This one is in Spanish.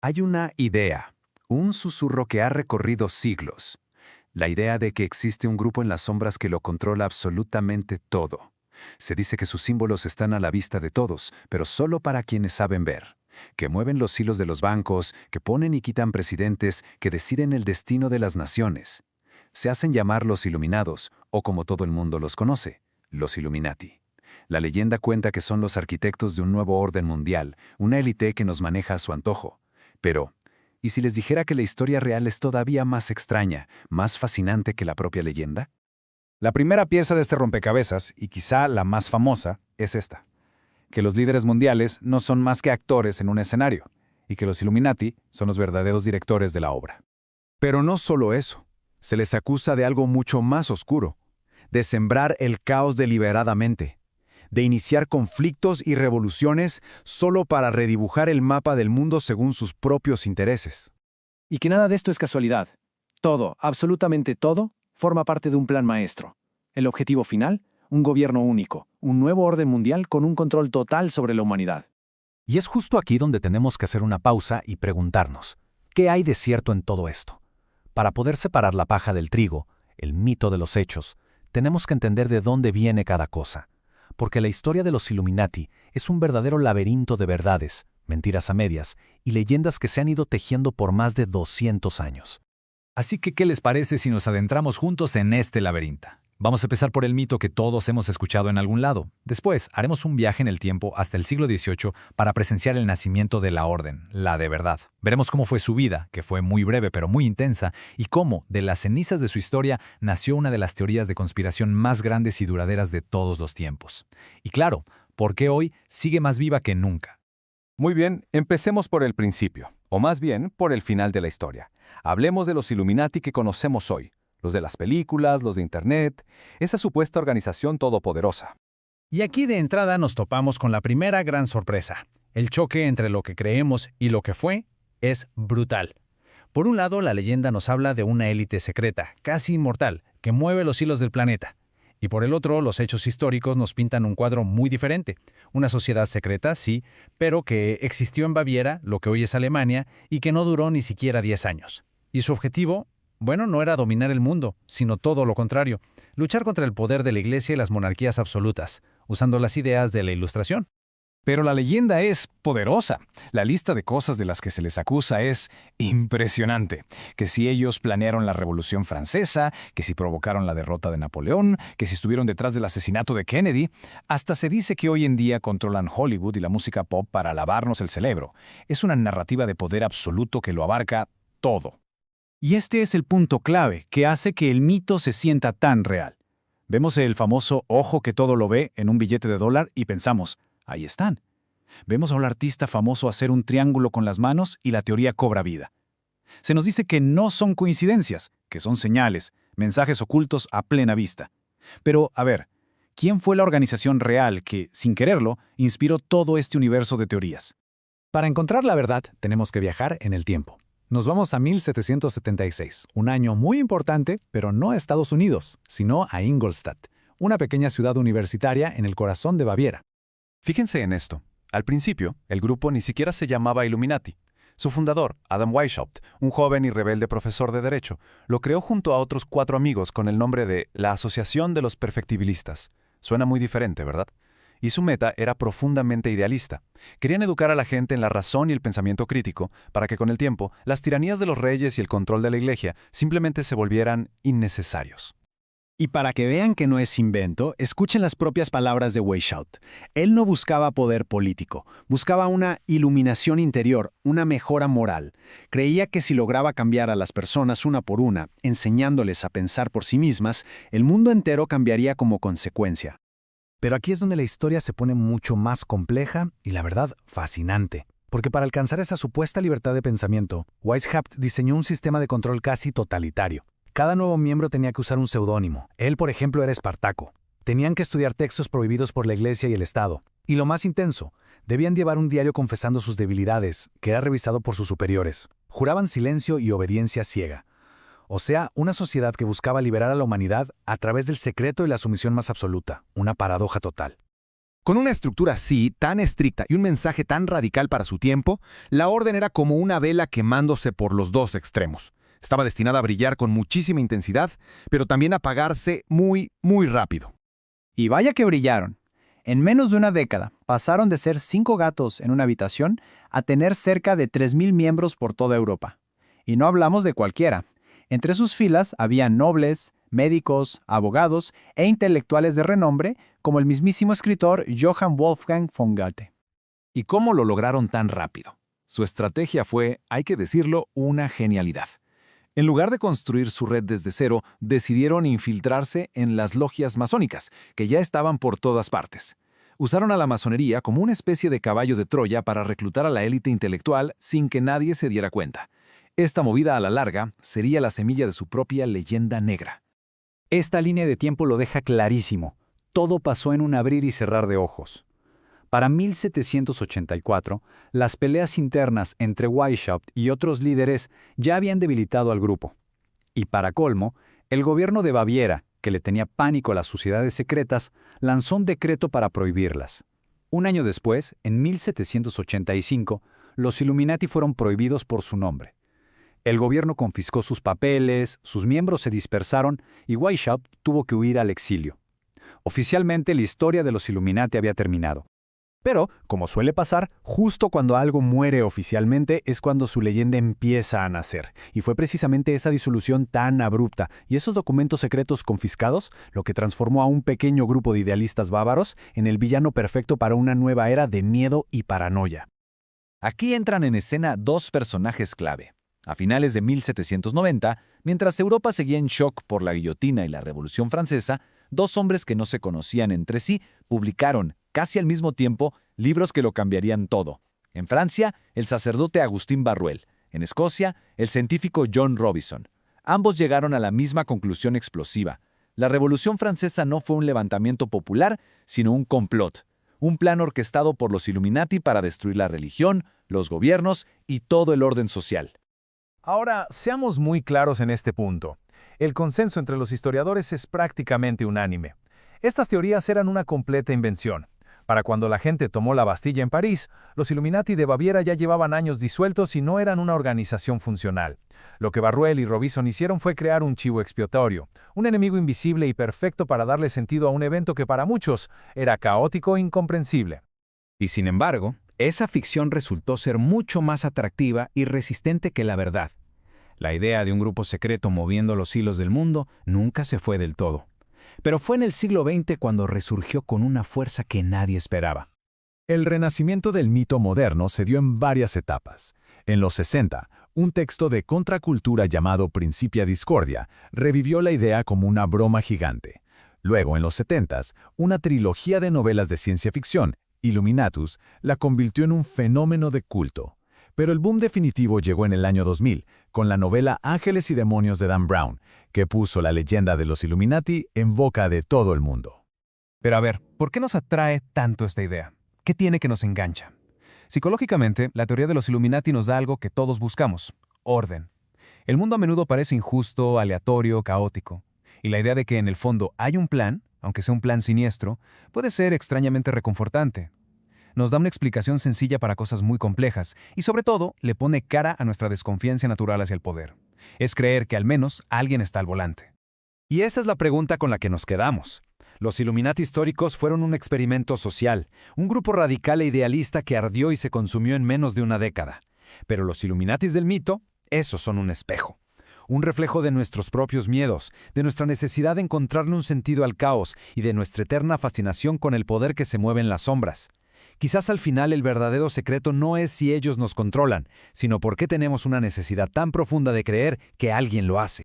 Hay una idea, un susurro que ha recorrido siglos. La idea de que existe un grupo en las sombras que lo controla absolutamente todo. Se dice que sus símbolos están a la vista de todos, pero solo para quienes saben ver. Que mueven los hilos de los bancos, que ponen y quitan presidentes, que deciden el destino de las naciones. Se hacen llamar los Iluminados, o como todo el mundo los conoce, los Illuminati. La leyenda cuenta que son los arquitectos de un nuevo orden mundial, una élite que nos maneja a su antojo. Pero, ¿y si les dijera que la historia real es todavía más extraña, más fascinante que la propia leyenda? La primera pieza de este rompecabezas, y quizá la más famosa, es esta: que los líderes mundiales no son más que actores en un escenario, y que los Illuminati son los verdaderos directores de la obra. Pero no solo eso. Se les acusa de algo mucho más oscuro, de sembrar el caos deliberadamente, de iniciar conflictos y revoluciones solo para redibujar el mapa del mundo según sus propios intereses. Y que nada de esto es casualidad. Todo, absolutamente todo, forma parte de un plan maestro. El objetivo final, un gobierno único, un nuevo orden mundial con un control total sobre la humanidad. Y es justo aquí donde tenemos que hacer una pausa y preguntarnos, ¿qué hay de cierto en todo esto? Para poder separar la paja del trigo, el mito de los hechos, tenemos que entender de dónde viene cada cosa. Porque la historia de los Illuminati es un verdadero laberinto de verdades, mentiras a medias y leyendas que se han ido tejiendo por más de 200 años. Así que, ¿qué les parece si nos adentramos juntos en este laberinto? Vamos a empezar por el mito que todos hemos escuchado en algún lado. Después, haremos un viaje en el tiempo hasta el siglo XVIII para presenciar el nacimiento de la orden, la de verdad. Veremos cómo fue su vida, que fue muy breve pero muy intensa, y cómo, de las cenizas de su historia, nació una de las teorías de conspiración más grandes y duraderas de todos los tiempos. Y claro, ¿por qué hoy sigue más viva que nunca? Muy bien, empecemos por el principio, o más bien, por el final de la historia. Hablemos de los Illuminati que conocemos hoy. Los de las películas, los de Internet, esa supuesta organización todopoderosa. Y aquí de entrada nos topamos con la primera gran sorpresa. El choque entre lo que creemos y lo que fue es brutal. Por un lado, la leyenda nos habla de una élite secreta, casi inmortal, que mueve los hilos del planeta. Y por el otro, los hechos históricos nos pintan un cuadro muy diferente. Una sociedad secreta, sí, pero que existió en Baviera, lo que hoy es Alemania, y que no duró ni siquiera 10 años. Y su objetivo, bueno, no era dominar el mundo, sino todo lo contrario, luchar contra el poder de la Iglesia y las monarquías absolutas, usando las ideas de la Ilustración. Pero la leyenda es poderosa. La lista de cosas de las que se les acusa es impresionante. Que si ellos planearon la Revolución Francesa, que si provocaron la derrota de Napoleón, que si estuvieron detrás del asesinato de Kennedy, hasta se dice que hoy en día controlan Hollywood y la música pop para lavarnos el cerebro. Es una narrativa de poder absoluto que lo abarca todo. Y este es el punto clave que hace que el mito se sienta tan real. Vemos el famoso ojo que todo lo ve en un billete de $1 y pensamos, ahí están. Vemos a un artista famoso hacer un triángulo con las manos y la teoría cobra vida. Se nos dice que no son coincidencias, que son señales, mensajes ocultos a plena vista. Pero, a ver, ¿quién fue la organización real que, sin quererlo, inspiró todo este universo de teorías? Para encontrar la verdad, tenemos que viajar en el tiempo. Nos vamos a 1776, un año muy importante, pero no a Estados Unidos, sino a Ingolstadt, una pequeña ciudad universitaria en el corazón de Baviera. Fíjense en esto. Al principio, el grupo ni siquiera se llamaba Illuminati. Su fundador, Adam Weishaupt, un joven y rebelde profesor de Derecho, lo creó junto a otros 4 amigos con el nombre de la Asociación de los Perfectibilistas. Suena muy diferente, ¿verdad? Y su meta era profundamente idealista. Querían educar a la gente en la razón y el pensamiento crítico para que con el tiempo las tiranías de los reyes y el control de la Iglesia simplemente se volvieran innecesarios. Y para que vean que no es invento, escuchen las propias palabras de Weishaupt. Él no buscaba poder político, buscaba una iluminación interior, una mejora moral. Creía que si lograba cambiar a las personas una por una, enseñándoles a pensar por sí mismas, el mundo entero cambiaría como consecuencia. Pero aquí es donde la historia se pone mucho más compleja y, la verdad, fascinante. Porque para alcanzar esa supuesta libertad de pensamiento, Weishaupt diseñó un sistema de control casi totalitario. Cada nuevo miembro tenía que usar un seudónimo. Él, por ejemplo, era Espartaco. Tenían que estudiar textos prohibidos por la Iglesia y el Estado. Y lo más intenso, debían llevar un diario confesando sus debilidades, que era revisado por sus superiores. Juraban silencio y obediencia ciega. O sea, una sociedad que buscaba liberar a la humanidad a través del secreto y la sumisión más absoluta, una paradoja total. Con una estructura así, tan estricta y un mensaje tan radical para su tiempo, la orden era como una vela quemándose por los dos extremos. Estaba destinada a brillar con muchísima intensidad, pero también a apagarse muy, muy rápido. Y vaya que brillaron. En menos de una década, pasaron de ser 5 gatos en una habitación a tener cerca de 3.000 miembros por toda Europa. Y no hablamos de cualquiera. Entre sus filas había nobles, médicos, abogados e intelectuales de renombre, como el mismísimo escritor Johann Wolfgang von Goethe. ¿Y cómo lo lograron tan rápido? Su estrategia fue, hay que decirlo, una genialidad. En lugar de construir su red desde cero, decidieron infiltrarse en las logias masónicas, que ya estaban por todas partes. Usaron a la masonería como una especie de caballo de Troya para reclutar a la élite intelectual sin que nadie se diera cuenta. Esta movida a la larga sería la semilla de su propia leyenda negra. Esta línea de tiempo lo deja clarísimo. Todo pasó en un abrir y cerrar de ojos. Para 1784, las peleas internas entre Weishaupt y otros líderes ya habían debilitado al grupo. Y para colmo, el gobierno de Baviera, que le tenía pánico a las sociedades secretas, lanzó un decreto para prohibirlas. Un año después, en 1785, los Illuminati fueron prohibidos por su nombre. El gobierno confiscó sus papeles, sus miembros se dispersaron y Weishaupt tuvo que huir al exilio. Oficialmente, la historia de los Illuminati había terminado. Pero, como suele pasar, justo cuando algo muere oficialmente es cuando su leyenda empieza a nacer. Y fue precisamente esa disolución tan abrupta y esos documentos secretos confiscados lo que transformó a un pequeño grupo de idealistas bávaros en el villano perfecto para una nueva era de miedo y paranoia. Aquí entran en escena dos personajes clave. A finales de 1790, mientras Europa seguía en shock por la guillotina y la Revolución Francesa, dos hombres que no se conocían entre sí publicaron, casi al mismo tiempo, libros que lo cambiarían todo. En Francia, el sacerdote Agustín Barruel. En Escocia, el científico John Robison. Ambos llegaron a la misma conclusión explosiva. La Revolución Francesa no fue un levantamiento popular, sino un complot. Un plan orquestado por los Illuminati para destruir la religión, los gobiernos y todo el orden social. Ahora, seamos muy claros en este punto. El consenso entre los historiadores es prácticamente unánime. Estas teorías eran una completa invención. Para cuando la gente tomó la Bastilla en París, los Illuminati de Baviera ya llevaban años disueltos y no eran una organización funcional. Lo que Barruel y Robison hicieron fue crear un chivo expiatorio, un enemigo invisible y perfecto para darle sentido a un evento que para muchos era caótico e incomprensible. Y sin embargo, esa ficción resultó ser mucho más atractiva y resistente que la verdad. La idea de un grupo secreto moviendo los hilos del mundo nunca se fue del todo. Pero fue en el siglo XX cuando resurgió con una fuerza que nadie esperaba. El renacimiento del mito moderno se dio en varias etapas. En los 60, un texto de contracultura llamado Principia Discordia revivió la idea como una broma gigante. Luego, en los 70, una trilogía de novelas de ciencia ficción, Illuminatus, la convirtió en un fenómeno de culto. Pero el boom definitivo llegó en el año 2000, con la novela Ángeles y Demonios de Dan Brown, que puso la leyenda de los Illuminati en boca de todo el mundo. Pero a ver, ¿por qué nos atrae tanto esta idea? ¿Qué tiene que nos engancha? Psicológicamente, la teoría de los Illuminati nos da algo que todos buscamos: orden. El mundo a menudo parece injusto, aleatorio, caótico. Y la idea de que en el fondo hay un plan, aunque sea un plan siniestro, puede ser extrañamente reconfortante. Nos da una explicación sencilla para cosas muy complejas y, sobre todo, le pone cara a nuestra desconfianza natural hacia el poder. Es creer que al menos alguien está al volante. Y esa es la pregunta con la que nos quedamos. Los Illuminati históricos fueron un experimento social, un grupo radical e idealista que ardió y se consumió en menos de una década. Pero los Illuminatis del mito, esos son un espejo. Un reflejo de nuestros propios miedos, de nuestra necesidad de encontrarle un sentido al caos y de nuestra eterna fascinación con el poder que se mueve en las sombras. Quizás al final el verdadero secreto no es si ellos nos controlan, sino por qué tenemos una necesidad tan profunda de creer que alguien lo hace.